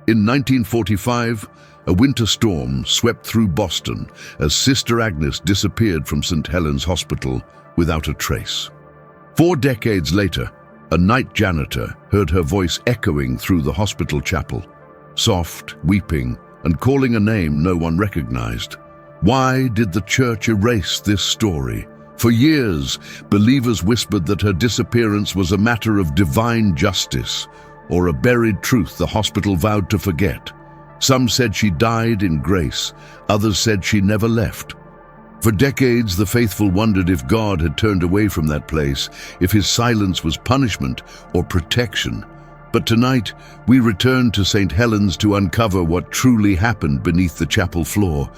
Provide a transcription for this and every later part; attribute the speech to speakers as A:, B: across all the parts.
A: In 1945, a winter storm swept through Boston as Sister Agnes disappeared from St. Helens Hospital without a trace. 4 decades later, a night janitor heard her voice echoing through the hospital chapel, soft, weeping, and calling a name no one recognized. Why did the church erase this story? For years, believers whispered that her disappearance was a matter of divine justice or a buried truth the hospital vowed to forget. Some said she died in grace, others said she never left. For decades, the faithful wondered if God had turned away from that place, if his silence was punishment or protection. But tonight, we return to St. Helens to uncover what truly happened beneath the chapel floor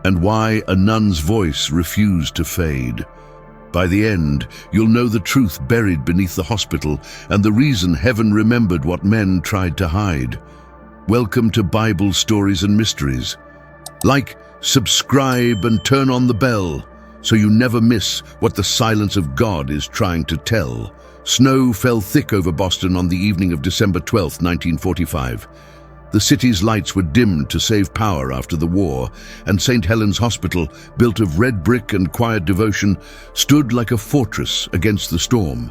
A: and why a nun's voice refused to fade. By the end, you'll know the truth buried beneath the hospital and the reason heaven remembered what men tried to hide. Welcome to Bible Stories and Mysteries. Like, subscribe, and turn on the bell so you never miss what the silence of God is trying to tell. Snow fell thick over Boston on the evening of December 12, 1945. The city's lights were dimmed to save power after the war, and St. Helens Hospital, built of red brick and quiet devotion, stood like a fortress against the storm.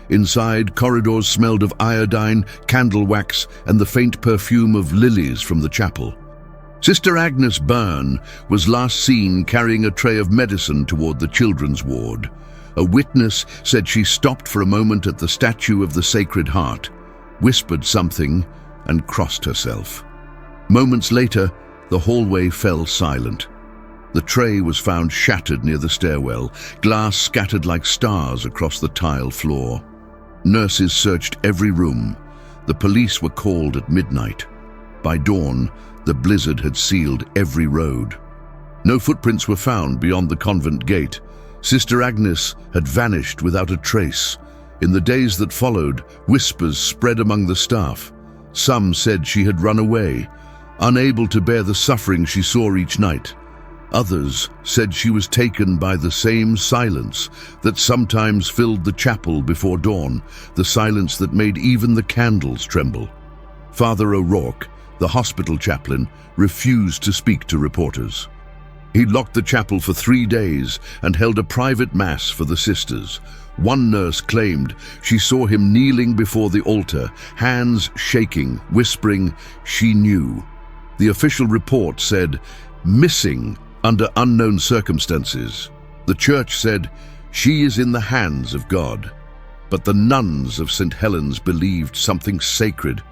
A: Inside, corridors smelled of iodine, candle wax, and the faint perfume of lilies from the chapel. Sister Agnes Byrne was last seen carrying a tray of medicine toward the children's ward. A witness said she stopped for a moment at the statue of the Sacred Heart, whispered something, and crossed herself. Moments later, the hallway fell silent. The tray was found shattered near the stairwell, glass scattered like stars across the tile floor. Nurses searched every room. The police were called at midnight. By dawn, the blizzard had sealed every road. No footprints were found beyond the convent gate. Sister Agnes had vanished without a trace. In the days that followed, whispers spread among the staff. Some said she had run away, unable to bear the suffering she saw each night. Others said she was taken by the same silence that sometimes filled the chapel before dawn, the silence that made even the candles tremble. Father O'Rourke, the hospital chaplain, refused to speak to reporters. He locked the chapel for 3 days and held a private mass for the sisters. One nurse claimed she saw him kneeling before the altar, hands shaking, whispering, she knew. The official report said, missing under unknown circumstances. The church said, she is in the hands of God. But the nuns of St. Helens believed something sacred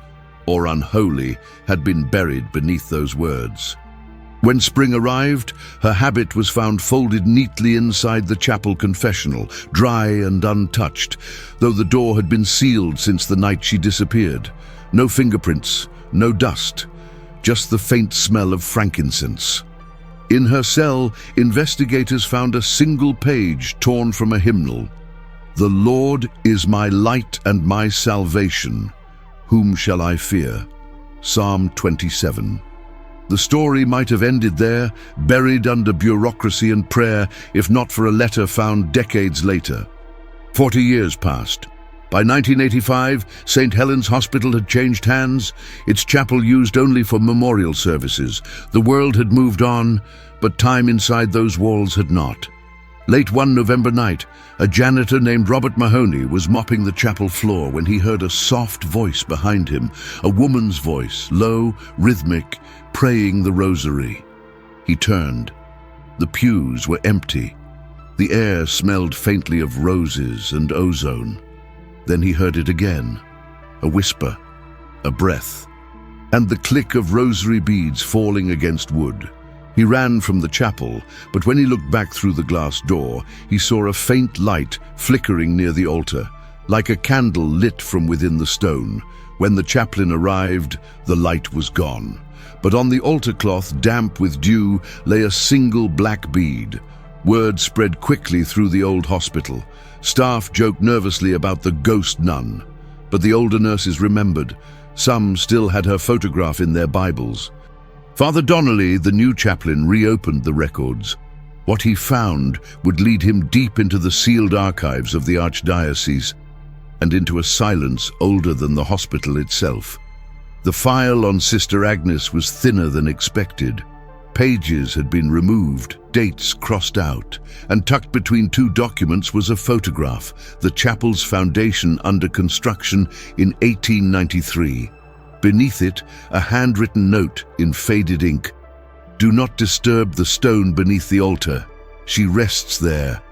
A: or unholy had been buried beneath those words. When spring arrived, her habit was found folded neatly inside the chapel confessional, dry and untouched, though the door had been sealed since the night she disappeared. No fingerprints, no dust, just the faint smell of frankincense. In her cell, investigators found a single page torn from a hymnal. The Lord is my light and my salvation. Whom shall I fear? Psalm 27. The story might have ended there, buried under bureaucracy and prayer, if not for a letter found decades later. 40 years passed. By 1985, St. Helens Hospital had changed hands, its chapel used only for memorial services. The world had moved on, but time inside those walls had not. Late one November night, a janitor named Robert Mahoney was mopping the chapel floor when he heard a soft voice behind him, a woman's voice, low, rhythmic, praying the rosary. He turned. The pews were empty. The air smelled faintly of roses and ozone. Then he heard it again, a whisper, a breath, and the click of rosary beads falling against wood. He ran from the chapel, but when he looked back through the glass door, he saw a faint light flickering near the altar, like a candle lit from within the stone. When the chaplain arrived, the light was gone. But on the altar cloth, damp with dew, lay a single black bead. Word spread quickly through the old hospital. Staff joked nervously about the ghost nun, but the older nurses remembered. Some still had her photograph in their Bibles. Father Donnelly, the new chaplain, reopened the records. What he found would lead him deep into the sealed archives of the archdiocese and into a silence older than the hospital itself. The file on Sister Agnes was thinner than expected. Pages had been removed, dates crossed out, and tucked between two documents was a photograph, the chapel's foundation under construction in 1893. Beneath it, a handwritten note in faded ink. "Do not disturb the stone beneath the altar. She rests there."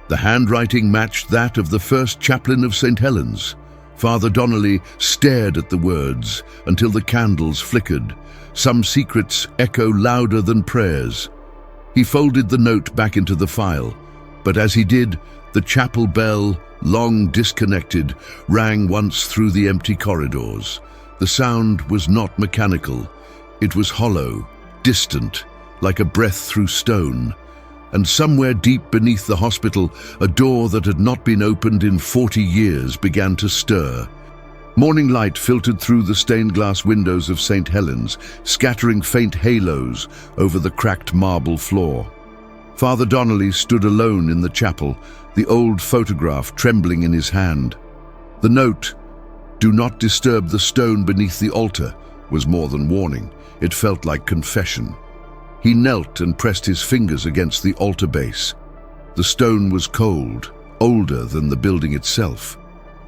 A: The handwriting matched that of the first chaplain of St. Helens. Father Donnelly stared at the words until the candles flickered. Some secrets echo louder than prayers. He folded the note back into the file, but as he did, the chapel bell, long disconnected, rang once through the empty corridors. The sound was not mechanical. It was hollow, distant, like a breath through stone. And somewhere deep beneath the hospital, a door that had not been opened in 40 years began to stir. Morning light filtered through the stained glass windows of St. Helens, scattering faint halos over the cracked marble floor. Father Donnelly stood alone in the chapel, the old photograph trembling in his hand. The note, "Do not disturb the stone beneath the altar," was more than warning. It felt like confession. He knelt and pressed his fingers against the altar base. The stone was cold, older than the building itself.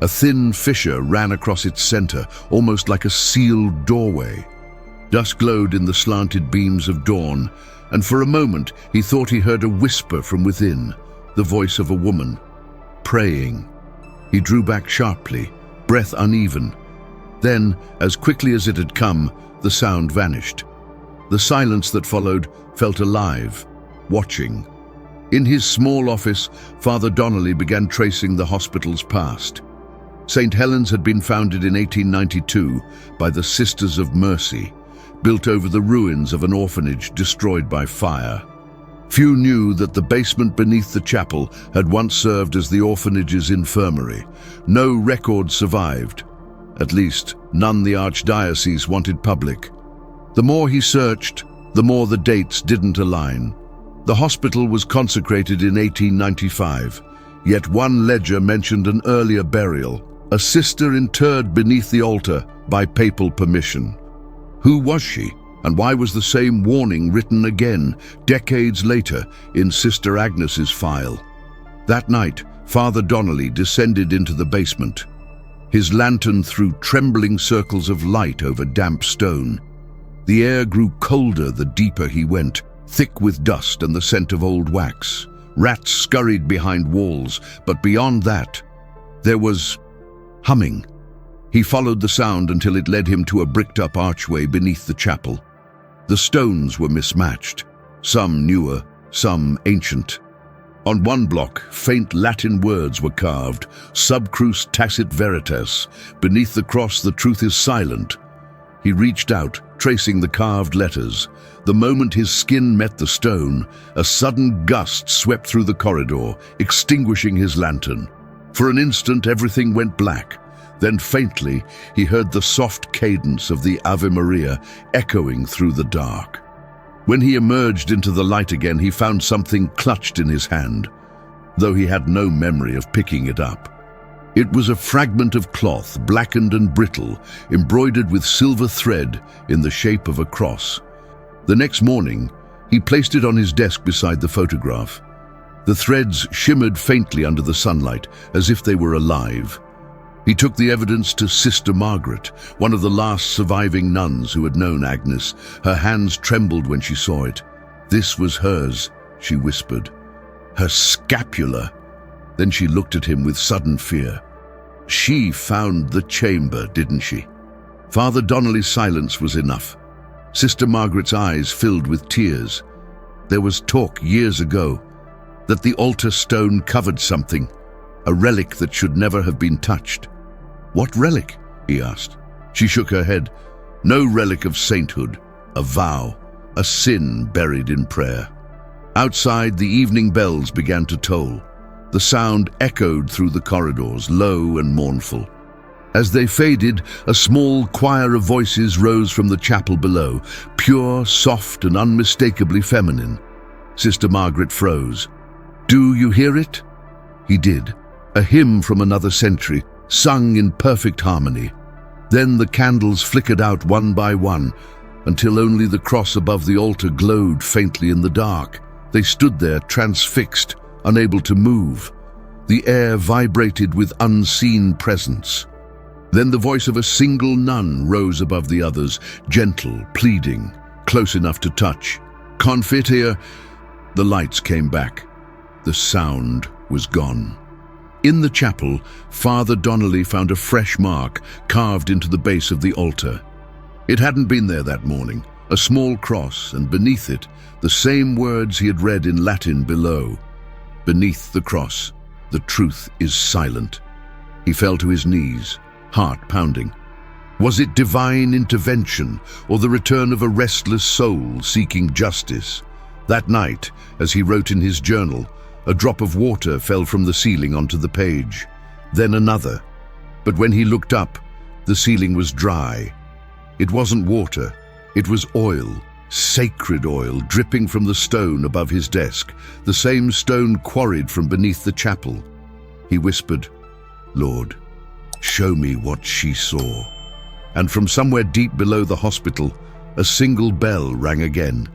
A: A thin fissure ran across its center, almost like a sealed doorway. Dusk glowed in the slanted beams of dawn, and for a moment he thought he heard a whisper from within, the voice of a woman, praying. He drew back sharply, breath uneven. Then, as quickly as it had come, the sound vanished. The silence that followed felt alive, watching. In his small office, Father Donnelly began tracing the hospital's past. St. Helens had been founded in 1892 by the Sisters of Mercy, built over the ruins of an orphanage destroyed by fire. Few knew that the basement beneath the chapel had once served as the orphanage's infirmary. No record survived. At least, none the archdiocese wanted public. The more he searched, the more the dates didn't align. The hospital was consecrated in 1895, yet one ledger mentioned an earlier burial, a sister interred beneath the altar by papal permission. Who was she, and why was the same warning written again, decades later, in Sister Agnes's file? That night, Father Donnelly descended into the basement. His lantern threw trembling circles of light over damp stone. The air grew colder the deeper he went, thick with dust and the scent of old wax. Rats scurried behind walls, but beyond that, there was humming. He followed the sound until it led him to a bricked-up archway beneath the chapel. The stones were mismatched, some newer, some ancient. On one block, faint Latin words were carved, Sub Cruce Tacit Veritas. Beneath the cross, the truth is silent. He reached out, tracing the carved letters. The moment his skin met the stone, a sudden gust swept through the corridor, extinguishing his lantern. For an instant, everything went black. Then faintly, he heard the soft cadence of the Ave Maria echoing through the dark. When he emerged into the light again, he found something clutched in his hand, though he had no memory of picking it up. It was a fragment of cloth, blackened and brittle, embroidered with silver thread in the shape of a cross. The next morning, he placed it on his desk beside the photograph. The threads shimmered faintly under the sunlight, as if they were alive. He took the evidence to Sister Margaret, one of the last surviving nuns who had known Agnes. Her hands trembled when she saw it. "This was hers," she whispered. "Her scapula." Then she looked at him with sudden fear. "She found the chamber, didn't she?" Father Donnelly's silence was enough. Sister Margaret's eyes filled with tears. There was talk years ago that the altar stone covered something, a relic that should never have been touched. "What relic?" he asked. She shook her head. "No relic of sainthood, a vow, a sin buried in prayer." Outside, the evening bells began to toll. The sound echoed through the corridors, low and mournful. As they faded, a small choir of voices rose from the chapel below, pure, soft, and unmistakably feminine. Sister Margaret froze. "Do you hear it?" He did. A hymn from another century, sung in perfect harmony. Then the candles flickered out one by one, until only the cross above the altar glowed faintly in the dark. They stood there transfixed, unable to move. The air vibrated with unseen presence. Then the voice of a single nun rose above the others, gentle, pleading, close enough to touch. "Confiteor." The lights came back. The sound was gone. In the chapel, Father Donnelly found a fresh mark carved into the base of the altar. It hadn't been there that morning, a small cross, and beneath it, the same words he had read in Latin below. Beneath the cross, the truth is silent. He fell to his knees, heart pounding. Was it divine intervention or the return of a restless soul seeking justice? That night, as he wrote in his journal, a drop of water fell from the ceiling onto the page, then another. But when he looked up, the ceiling was dry. It wasn't water, it was oil, sacred oil dripping from the stone above his desk, the same stone quarried from beneath the chapel. He whispered, "Lord, show me what she saw." And from somewhere deep below the hospital, a single bell rang again.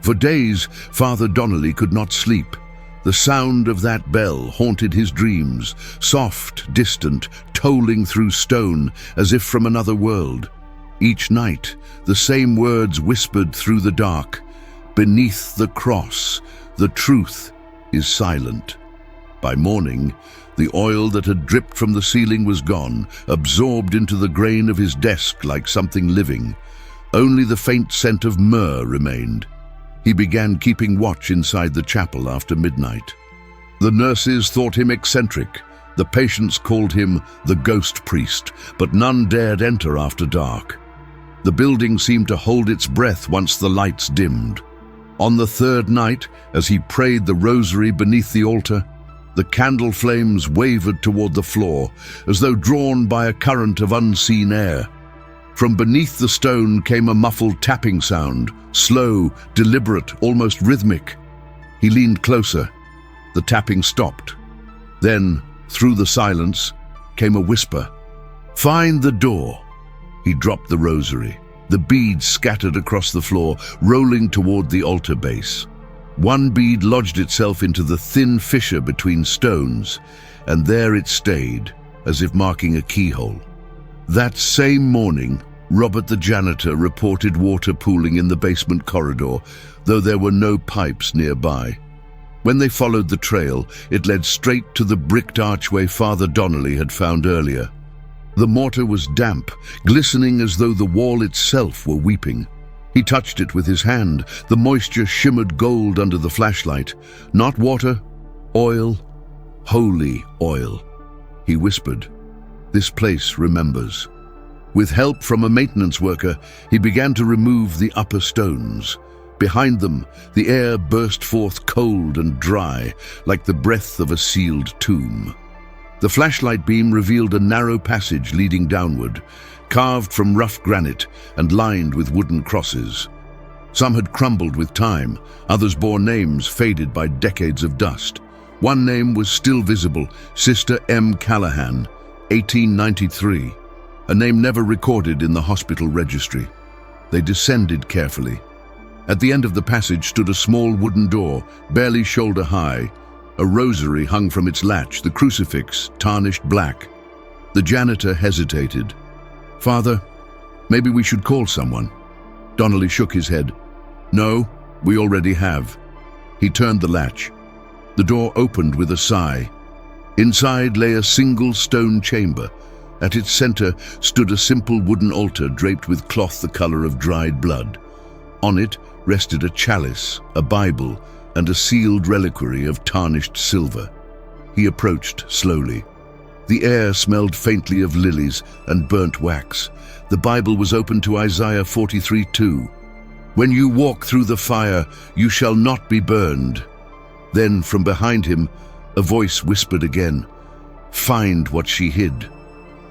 A: For days, Father Donnelly could not sleep. The sound of that bell haunted his dreams, soft, distant, tolling through stone as if from another world. Each night, the same words whispered through the dark. Beneath the cross, the truth is silent. By morning, the oil that had dripped from the ceiling was gone, absorbed into the grain of his desk like something living. Only the faint scent of myrrh remained. He began keeping watch inside the chapel after midnight. The nurses thought him eccentric. The patients called him the ghost priest, but none dared enter after dark. The building seemed to hold its breath once the lights dimmed. On the third night, as he prayed the rosary beneath the altar, the candle flames wavered toward the floor, as though drawn by a current of unseen air. From beneath the stone came a muffled tapping sound, slow, deliberate, almost rhythmic. He leaned closer. The tapping stopped. Then, through the silence, came a whisper. "Find the door." He dropped the rosary. The beads scattered across the floor, rolling toward the altar base. One bead lodged itself into the thin fissure between stones, and there it stayed, as if marking a keyhole. That same morning, Robert the janitor reported water pooling in the basement corridor, though there were no pipes nearby. When they followed the trail, it led straight to the bricked archway Father Donnelly had found earlier. The mortar was damp, glistening as though the wall itself were weeping. He touched it with his hand. The moisture shimmered gold under the flashlight. Not water, oil, holy oil. He whispered, "This place remembers." With help from a maintenance worker, he began to remove the upper stones. Behind them, the air burst forth cold and dry, like the breath of a sealed tomb. The flashlight beam revealed a narrow passage leading downward, carved from rough granite and lined with wooden crosses. Some had crumbled with time, others bore names faded by decades of dust. One name was still visible, Sister M. Callahan, 1893. A name never recorded in the hospital registry. They descended carefully. At the end of the passage stood a small wooden door, barely shoulder high. A rosary hung from its latch, the crucifix tarnished black. The janitor hesitated. "Father, maybe we should call someone." Donnelly shook his head. "No, we already have." He turned the latch. The door opened with a sigh. Inside lay a single stone chamber. At its center stood a simple wooden altar draped with cloth the color of dried blood. On it rested a chalice, a Bible, and a sealed reliquary of tarnished silver. He approached slowly. The air smelled faintly of lilies and burnt wax. The Bible was open to Isaiah 43:2. "When you walk through the fire, you shall not be burned." Then from behind him, a voice whispered again, "Find what she hid."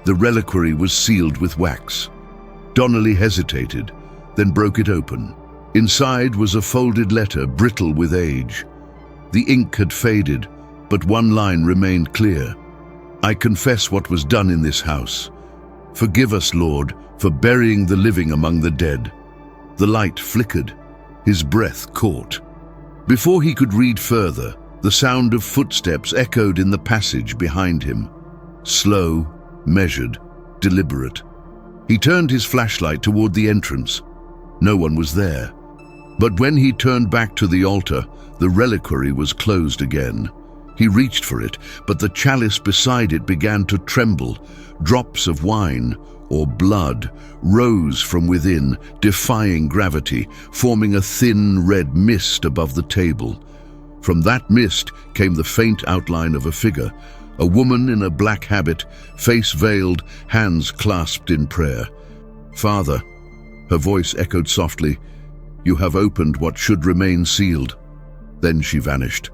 A: The reliquary was sealed with wax. Donnelly hesitated, then broke it open. Inside was a folded letter, brittle with age. The ink had faded, but one line remained clear. "I confess what was done in this house. Forgive us, Lord, for burying the living among the dead." The light flickered. His breath caught. Before he could read further, the sound of footsteps echoed in the passage behind him. Slow, measured, deliberate. He turned his flashlight toward the entrance. No one was there. But when he turned back to the altar, the reliquary was closed again. He reached for it, but the chalice beside it began to tremble. Drops of wine, or blood, rose from within, defying gravity, forming a thin red mist above the table. From that mist came the faint outline of a figure, a woman in a black habit, face veiled, hands clasped in prayer. "Father," her voice echoed softly, "you have opened what should remain sealed." Then she vanished.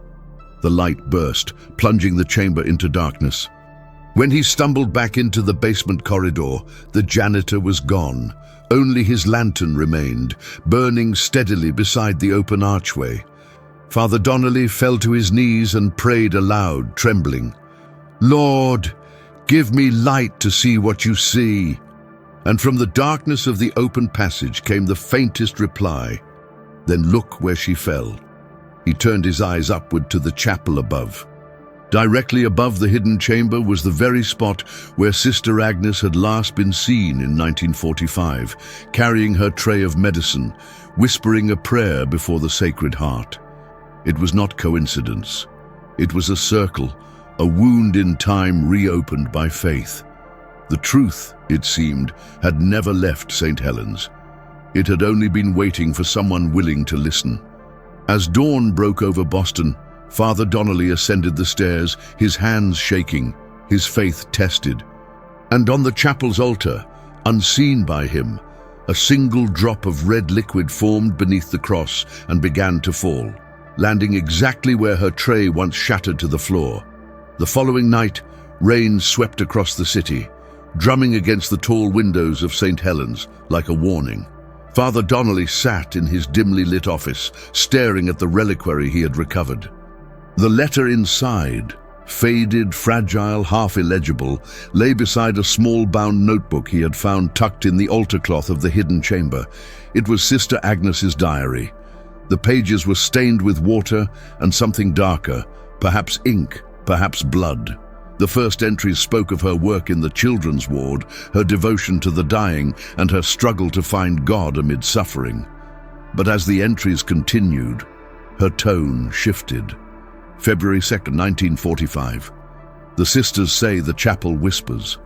A: The light burst, plunging the chamber into darkness. When he stumbled back into the basement corridor, the janitor was gone. Only his lantern remained, burning steadily beside the open archway. Father Donnelly fell to his knees and prayed aloud, trembling. "Lord, give me light to see what you see." And from the darkness of the open passage came the faintest reply. "Then look where she fell." He turned his eyes upward to the chapel above. Directly above the hidden chamber was the very spot where Sister Agnes had last been seen in 1945, carrying her tray of medicine, whispering a prayer before the Sacred Heart. It was not coincidence. It was a circle, a wound in time reopened by faith. The truth, it seemed, had never left St. Helens. It had only been waiting for someone willing to listen. As dawn broke over Boston, Father Donnelly ascended the stairs, his hands shaking, his faith tested. And on the chapel's altar, unseen by him, a single drop of red liquid formed beneath the cross and began to fall, landing exactly where her tray once shattered to the floor. The following night, rain swept across the city, drumming against the tall windows of St. Helens like a warning. Father Donnelly sat in his dimly lit office, staring at the reliquary he had recovered. The letter inside, faded, fragile, half illegible, lay beside a small bound notebook he had found tucked in the altar cloth of the hidden chamber. It was Sister Agnes's diary. The pages were stained with water and something darker, perhaps ink, perhaps blood. The first entries spoke of her work in the children's ward, her devotion to the dying, and her struggle to find God amid suffering. But as the entries continued, her tone shifted. February 2nd, 1945. The sisters say the chapel whispers.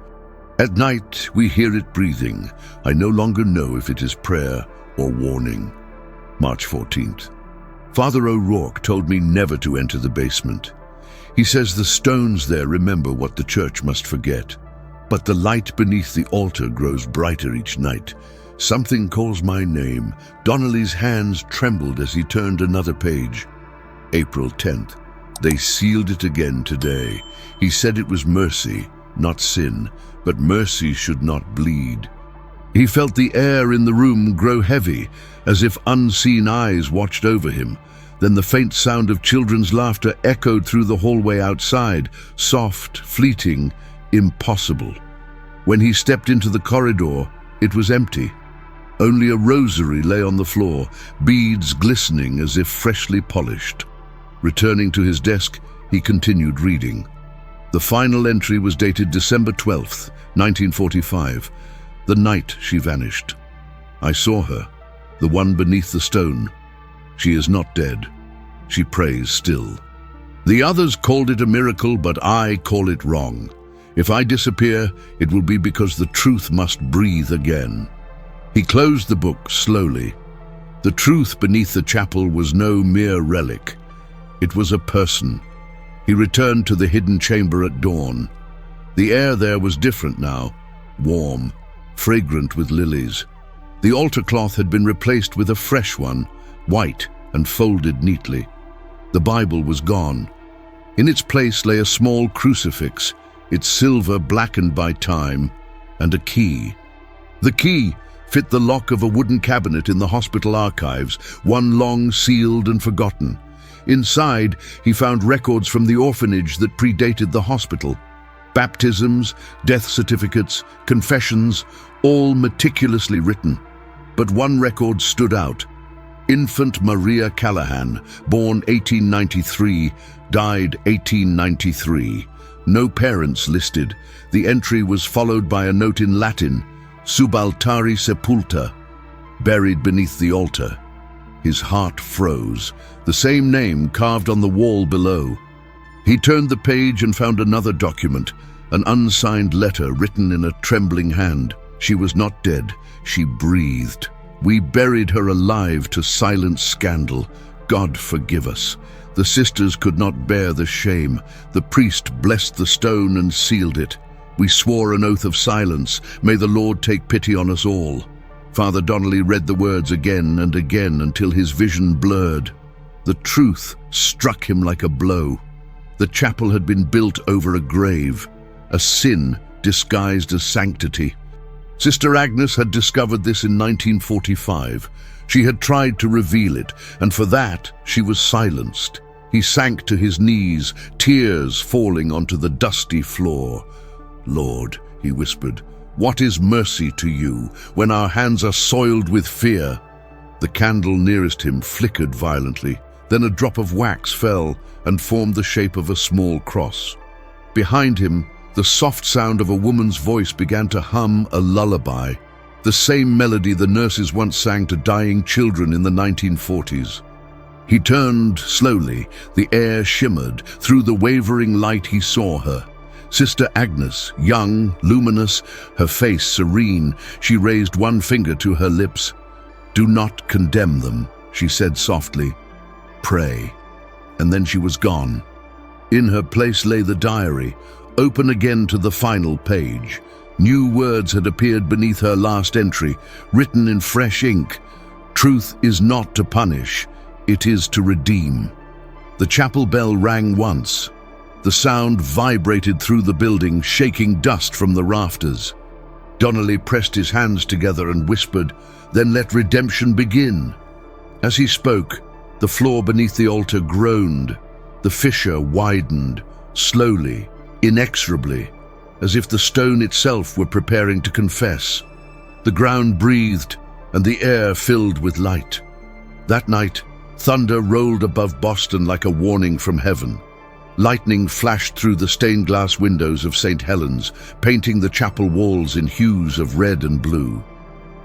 A: "At night we hear it breathing. I no longer know if it is prayer or warning." March 14th. Father O'Rourke told me never to enter the basement. He says the stones there remember what the church must forget. But the light beneath the altar grows brighter each night. Something calls my name. Donnelly's hands trembled as he turned another page. April 10th. They sealed it again today. He said it was mercy, not sin, but mercy should not bleed. He felt the air in the room grow heavy, as if unseen eyes watched over him. Then the faint sound of children's laughter echoed through the hallway outside, soft, fleeting, impossible. When he stepped into the corridor, it was empty. Only a rosary lay on the floor, beads glistening as if freshly polished. Returning to his desk, he continued reading. The final entry was dated December 12th, 1945, the night she vanished. "I saw her, the one beneath the stone. She is not dead. She prays still. The others called it a miracle, but I call it wrong. If I disappear, it will be because the truth must breathe again." He closed the book slowly. The truth beneath the chapel was no mere relic. It was a person. He returned to the hidden chamber at dawn. The air there was different now, warm, fragrant with lilies. The altar cloth had been replaced with a fresh one, white and folded neatly. The Bible was gone. In its place lay a small crucifix, its silver blackened by time, and a key. The key fit the lock of a wooden cabinet in the hospital archives, one long sealed and forgotten. Inside, he found records from the orphanage that predated the hospital. Baptisms, death certificates, confessions, all meticulously written. But one record stood out. Infant Maria Callahan, born 1893, died 1893. No parents listed. The entry was followed by a note in Latin, Subaltari sepulta, buried beneath the altar. His heart froze, the same name carved on the wall below. He turned the page and found another document, an unsigned letter written in a trembling hand. She was not dead, she breathed. We buried her alive to silence scandal. God forgive us. The sisters could not bear the shame. The priest blessed the stone and sealed it. We swore an oath of silence. May the Lord take pity on us all. Father Donnelly read the words again and again until his vision blurred. The truth struck him like a blow. The chapel had been built over a grave, a sin disguised as sanctity. Sister Agnes had discovered this in 1945. She had tried to reveal it, and for that she was silenced. He sank to his knees, tears falling onto the dusty floor. "Lord," he whispered, "what is mercy to you when our hands are soiled with fear?" The candle nearest him flickered violently. Then a drop of wax fell and formed the shape of a small cross. Behind him, the soft sound of a woman's voice began to hum a lullaby, the same melody the nurses once sang to dying children in the 1940s. He turned slowly. The air shimmered. Through the wavering light he saw her. Sister Agnes, young, luminous, her face serene. She raised one finger to her lips. "Do not condemn them," she said softly. "Pray." And then she was gone. In her place lay the diary, open again to the final page. New words had appeared beneath her last entry, written in fresh ink. "Truth is not to punish, it is to redeem." The chapel bell rang once. The sound vibrated through the building, shaking dust from the rafters. Donnelly pressed his hands together and whispered, "Then let redemption begin." As he spoke, the floor beneath the altar groaned. The fissure widened, slowly, inexorably, as if the stone itself were preparing to confess. The ground breathed, and the air filled with light. That night, thunder rolled above Boston like a warning from heaven. Lightning flashed through the stained glass windows of St. Helens, painting the chapel walls in hues of red and blue.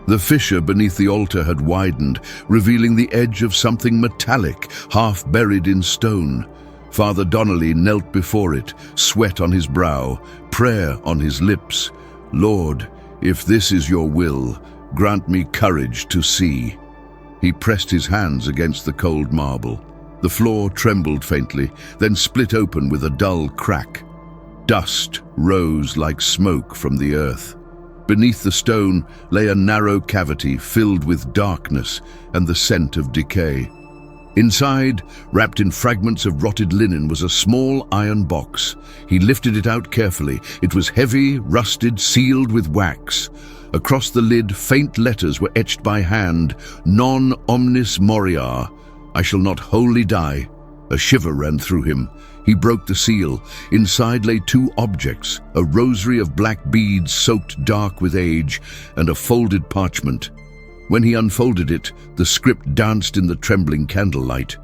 A: The fissure beneath the altar had widened, revealing the edge of something metallic, half buried in stone. Father Donnelly knelt before it, sweat on his brow, prayer on his lips. "Lord, if this is your will, grant me courage to see." He pressed his hands against the cold marble. The floor trembled faintly, then split open with a dull crack. Dust rose like smoke from the earth. Beneath the stone lay a narrow cavity filled with darkness and the scent of decay. Inside, wrapped in fragments of rotted linen, was a small iron box. He lifted it out carefully. It was heavy, rusted, sealed with wax. Across the lid, faint letters were etched by hand, "Non omnis moriar," I shall not wholly die. A shiver ran through him. He broke the seal. Inside lay two objects, a rosary of black beads soaked dark with age, and a folded parchment. When he unfolded it, the script danced in the trembling candlelight.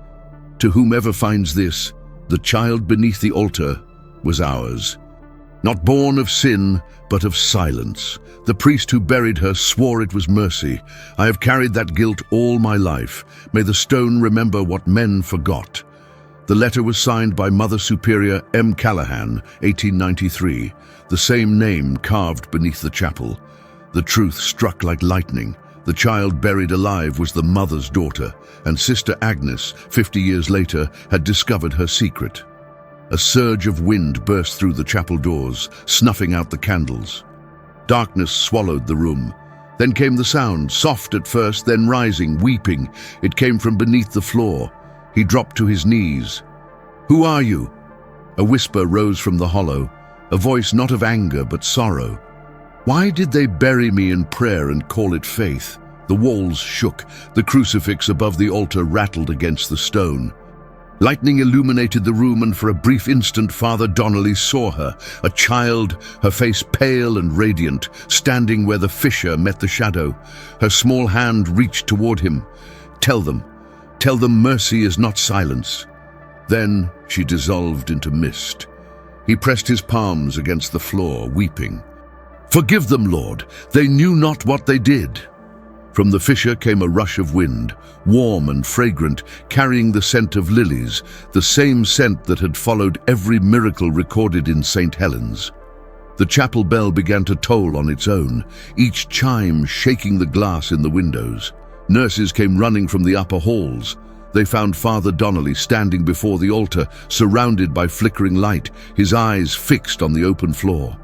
A: "To whomever finds this, the child beneath the altar was ours. Not born of sin, but of silence. The priest who buried her swore it was mercy. I have carried that guilt all my life. May the stone remember what men forgot." The letter was signed by Mother Superior M. Callahan, 1893, the same name carved beneath the chapel. The truth struck like lightning. The child buried alive was the mother's daughter, and Sister Agnes, 50 years later, had discovered her secret. A surge of wind burst through the chapel doors, snuffing out the candles. Darkness swallowed the room. Then came the sound, soft at first, then rising, weeping. It came from beneath the floor. He dropped to his knees. "Who are you?" A whisper rose from the hollow, a voice not of anger but sorrow. "Why did they bury me in prayer and call it faith?" The walls shook. The crucifix above the altar rattled against the stone. Lightning illuminated the room, and for a brief instant Father Donnelly saw her, a child, her face pale and radiant, standing where the fissure met the shadow. Her small hand reached toward him. Tell them mercy is not silence." Then she dissolved into mist. He pressed his palms against the floor, weeping. "Forgive them, Lord, they knew not what they did." From the fissure came a rush of wind, warm and fragrant, carrying the scent of lilies, the same scent that had followed every miracle recorded in St. Helens. The chapel bell began to toll on its own, each chime shaking the glass in the windows. Nurses came running from the upper halls. They found Father Donnelly standing before the altar, surrounded by flickering light, his eyes fixed on the open floor.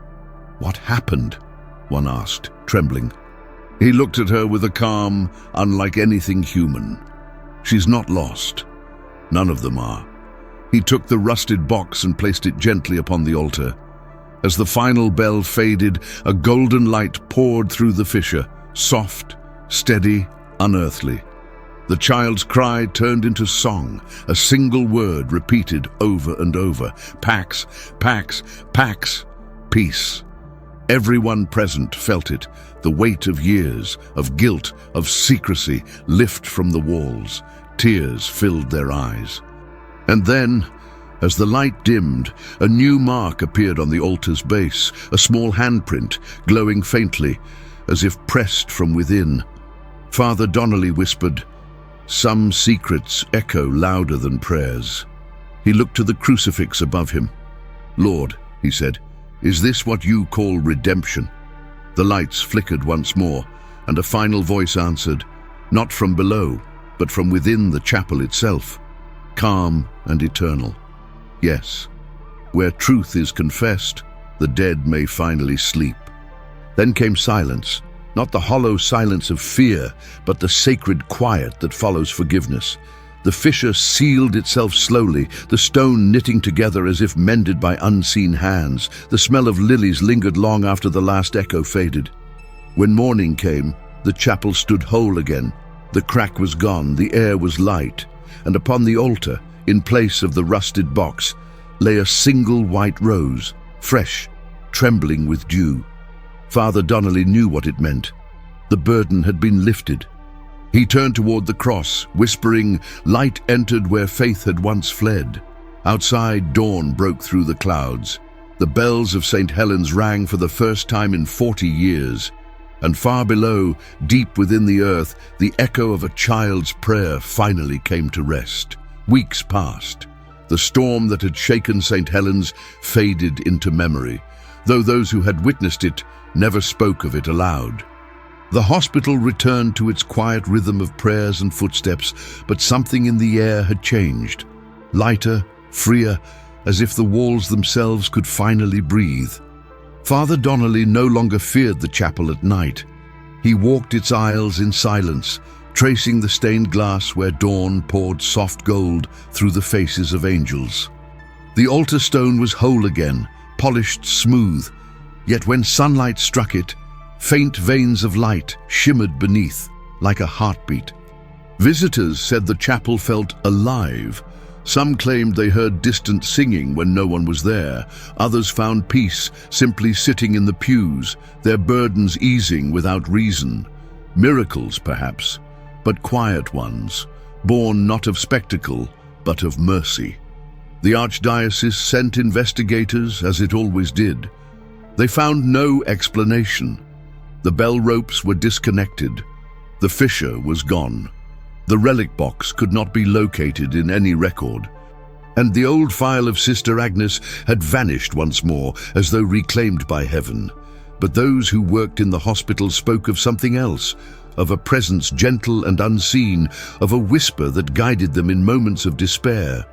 A: "What happened?" one asked, trembling. He looked at her with a calm unlike anything human. "She's not lost. None of them are." He took the rusted box and placed it gently upon the altar. As the final bell faded, a golden light poured through the fissure, soft, steady, unearthly. The child's cry turned into song, a single word repeated over and over. "Pax, Pax, Pax, peace." Everyone present felt it, the weight of years, of guilt, of secrecy lift from the walls. Tears filled their eyes. And then, as the light dimmed, a new mark appeared on the altar's base, a small handprint, glowing faintly, as if pressed from within. Father Donnelly whispered, "Some secrets echo louder than prayers." He looked to the crucifix above him. "Lord," he said, "is this what you call redemption?" The lights flickered once more, and a final voice answered, not from below, but from within the chapel itself, calm and eternal. "Yes, where truth is confessed, the dead may finally sleep." Then came silence, not the hollow silence of fear, but the sacred quiet that follows forgiveness. The fissure sealed itself slowly, the stone knitting together as if mended by unseen hands. The smell of lilies lingered long after the last echo faded. When morning came, the chapel stood whole again. The crack was gone, the air was light, and upon the altar, in place of the rusted box, lay a single white rose, fresh, trembling with dew. Father Donnelly knew what it meant. The burden had been lifted. He turned toward the cross, whispering, "Light entered where faith had once fled." Outside, dawn broke through the clouds. The bells of St. Helens rang for the first time in 40 years. And far below, deep within the earth, the echo of a child's prayer finally came to rest. Weeks passed. The storm that had shaken St. Helens faded into memory, though those who had witnessed it never spoke of it aloud. The hospital returned to its quiet rhythm of prayers and footsteps, but something in the air had changed. Lighter, freer, as if the walls themselves could finally breathe. Father Donnelly no longer feared the chapel at night. He walked its aisles in silence, tracing the stained glass where dawn poured soft gold through the faces of angels. The altar stone was whole again, polished smooth, yet when sunlight struck it, faint veins of light shimmered beneath, like a heartbeat. Visitors said the chapel felt alive. Some claimed they heard distant singing when no one was there. Others found peace simply sitting in the pews, their burdens easing without reason. Miracles, perhaps, but quiet ones, born not of spectacle, but of mercy. The Archdiocese sent investigators, as it always did. They found no explanation. The bell ropes were disconnected. The fissure was gone. The relic box could not be located in any record. And the old file of Sister Agnes had vanished once more, as though reclaimed by heaven. But those who worked in the hospital spoke of something else, of a presence gentle and unseen, of a whisper that guided them in moments of despair.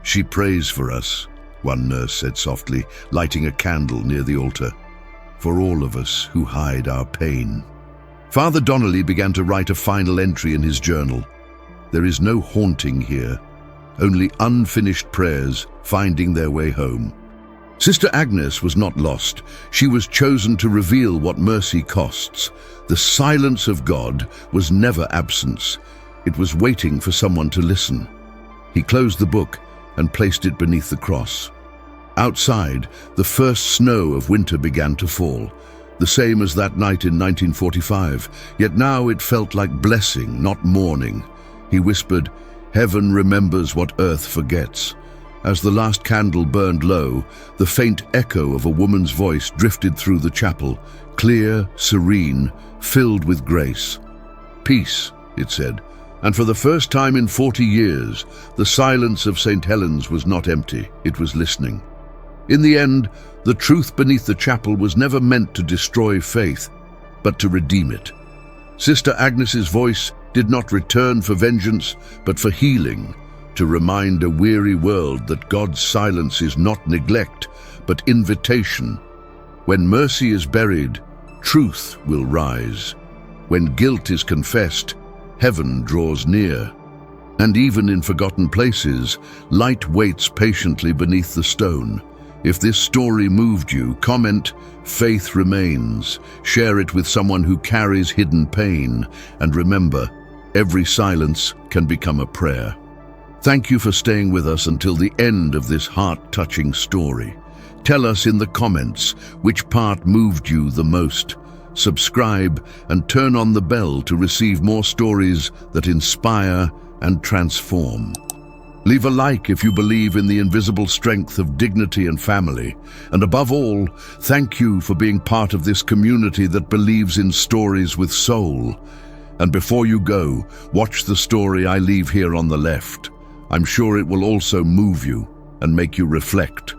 A: "She prays for us," one nurse said softly, lighting a candle near the altar. "For all of us who hide our pain." Father Donnelly began to write a final entry in his journal. "There is no haunting here, only unfinished prayers finding their way home." Sister Agnes was not lost. She was chosen to reveal what mercy costs. The silence of God was never absence. It was waiting for someone to listen. He closed the book and placed it beneath the cross. Outside, the first snow of winter began to fall, the same as that night in 1945, yet now it felt like blessing, not mourning. He whispered, "Heaven remembers what earth forgets." As the last candle burned low, the faint echo of a woman's voice drifted through the chapel, clear, serene, filled with grace. "Peace," it said, and for the first time in 40 years, the silence of St. Helens was not empty, it was listening. In the end, the truth beneath the chapel was never meant to destroy faith, but to redeem it. Sister Agnes's voice did not return for vengeance, but for healing, to remind a weary world that God's silence is not neglect, but invitation. When mercy is buried, truth will rise. When guilt is confessed, heaven draws near. And even in forgotten places, light waits patiently beneath the stone. If this story moved you, comment, "Faith remains." Share it with someone who carries hidden pain. And remember, every silence can become a prayer. Thank you for staying with us until the end of this heart-touching story. Tell us in the comments which part moved you the most. Subscribe and turn on the bell to receive more stories that inspire and transform. Leave a like if you believe in the invisible strength of dignity and family. And above all, thank you for being part of this community that believes in stories with soul. And before you go, watch the story I leave here on the left. I'm sure it will also move you and make you reflect.